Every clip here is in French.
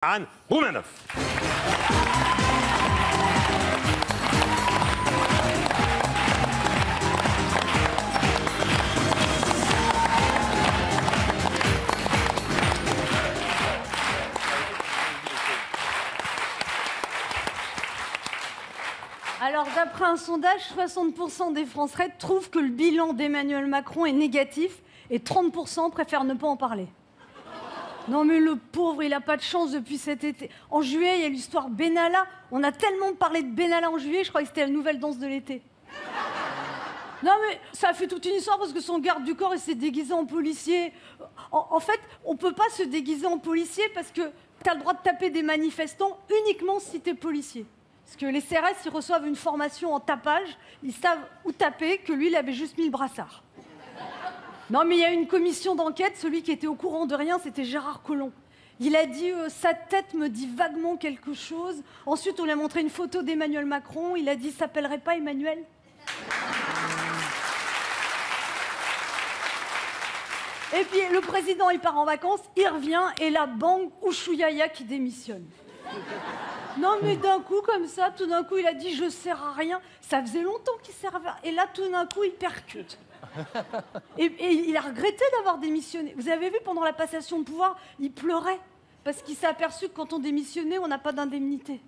Anne Roumanoff. Alors, d'après un sondage, 60% des Français trouvent que le bilan d'Emmanuel Macron est négatif et 30% préfèrent ne pas en parler. Non mais le pauvre, il n'a pas de chance depuis cet été. En juillet, il y a l'histoire Benalla. On a tellement parlé de Benalla en juillet, je crois que c'était la nouvelle danse de l'été. Non mais ça a fait toute une histoire parce que son garde du corps, il s'est déguisé en policier. En fait, on peut pas se déguiser en policier parce que tu as le droit de taper des manifestants uniquement si tu es policier. Parce que les CRS, ils reçoivent une formation en tapage, ils savent où taper, que lui, il avait juste mis le brassard. Non, mais il y a une commission d'enquête, celui qui était au courant de rien, c'était Gérard Collomb. Il a dit sa tête me dit vaguement quelque chose. Ensuite, on lui a montré une photo d'Emmanuel Macron. Il a dit, s'appellerait pas Emmanuel? Et puis, le président, il part en vacances, il revient, et là, bang, Ushuaïa qui démissionne. Non, mais d'un coup, comme ça, tout d'un coup, il a dit, je sers à rien. Ça faisait longtemps qu'il servait à... Et là, tout d'un coup, il percute. Et il a regretté d'avoir démissionné. Vous avez vu, pendant la passation de pouvoir, il pleurait. Parce qu'il s'est aperçu que quand on démissionnait, on n'a pas d'indemnité.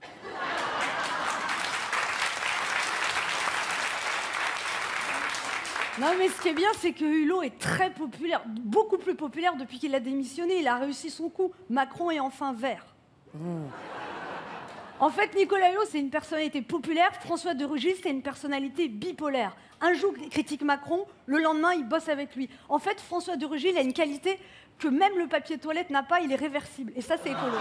Non, mais ce qui est bien, c'est que Hulot est très populaire, beaucoup plus populaire depuis qu'il a démissionné. Il a réussi son coup. Macron est enfin vert. En fait, Nicolas Hulot, c'est une personnalité populaire. François de Rugy, c'est une personnalité bipolaire. Un jour, il critique Macron, le lendemain, il bosse avec lui. En fait, François de Rugy, il a une qualité que même le papier toilette n'a pas, il est réversible. Et ça, c'est écolo.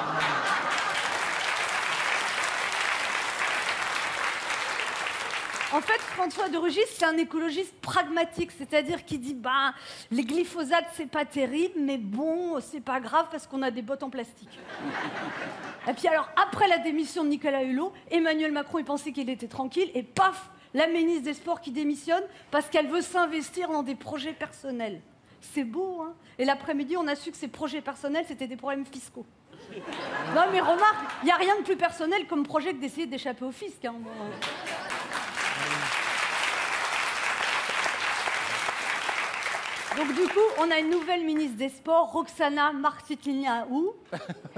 En fait, François de Rugy, c'est un écologiste pragmatique, c'est-à-dire qu'il dit bah, les glyphosates, c'est pas terrible, mais bon, c'est pas grave parce qu'on a des bottes en plastique. Et puis alors, après la démission de Nicolas Hulot, Emmanuel Macron, il pensait qu'il était tranquille, et paf, la ministre des Sports qui démissionne parce qu'elle veut s'investir dans des projets personnels. C'est beau, hein? Et l'après-midi, on a su que ces projets personnels, c'était des problèmes fiscaux. Non mais remarque, il n'y a rien de plus personnel comme projet que d'essayer d'échapper au fisc. Hein. Donc du coup, on a une nouvelle ministre des Sports, Roxana Maracineanu.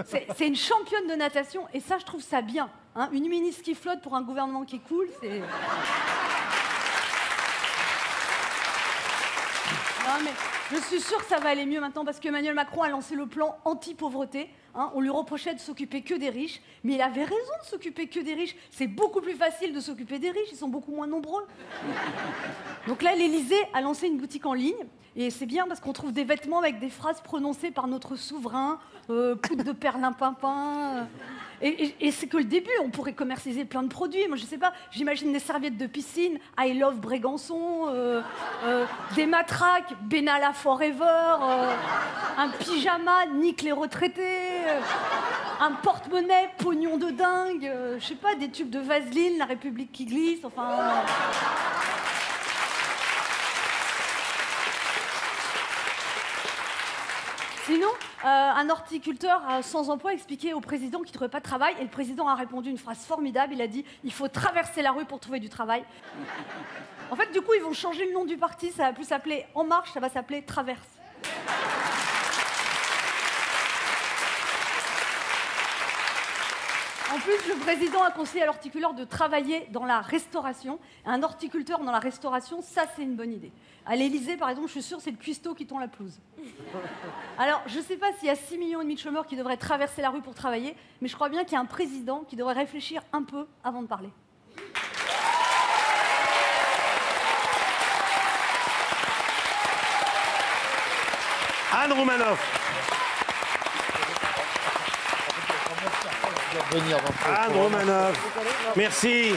C'est une championne de natation, et ça, je trouve ça bien. Hein, une ministre qui flotte pour un gouvernement qui coule, c'est... Non, mais je suis sûre que ça va aller mieux maintenant parce qu'Emmanuel Macron a lancé le plan anti-pauvreté. Hein, on lui reprochait de s'occuper que des riches, mais il avait raison de s'occuper que des riches. C'est beaucoup plus facile de s'occuper des riches, ils sont beaucoup moins nombreux. Donc là, l'Élysée a lancé une boutique en ligne, et c'est bien parce qu'on trouve des vêtements avec des phrases prononcées par notre souverain, poudre de perlimpinpin... Et c'est que le début, on pourrait commercialiser plein de produits. Moi, je sais pas, j'imagine des serviettes de piscine, I love Brégançon, des matraques, Benalla Forever, un pyjama, nique les retraités, un porte-monnaie, pognon de dingue, je sais pas, des tubes de Vaseline, la République qui glisse, enfin... Sinon, un horticulteur sans emploi expliquait au président qu'il ne trouvait pas de travail, et le président a répondu une phrase formidable, il a dit « Il faut traverser la rue pour trouver du travail ». En fait, du coup, ils vont changer le nom du parti, ça va plus s'appeler En Marche, ça va s'appeler Traverse. En plus, le président a conseillé à l'horticulteur de travailler dans la restauration. Un horticulteur dans la restauration, ça, c'est une bonne idée. À l'Élysée, par exemple, je suis sûre, c'est le cuistot qui tond la pelouse. Alors, je ne sais pas s'il y a 6,5 millions de chômeurs qui devraient traverser la rue pour travailler, mais je crois bien qu'il y a un président qui devrait réfléchir un peu avant de parler. Anne Roumanoff. Anne Roumanoff. Merci.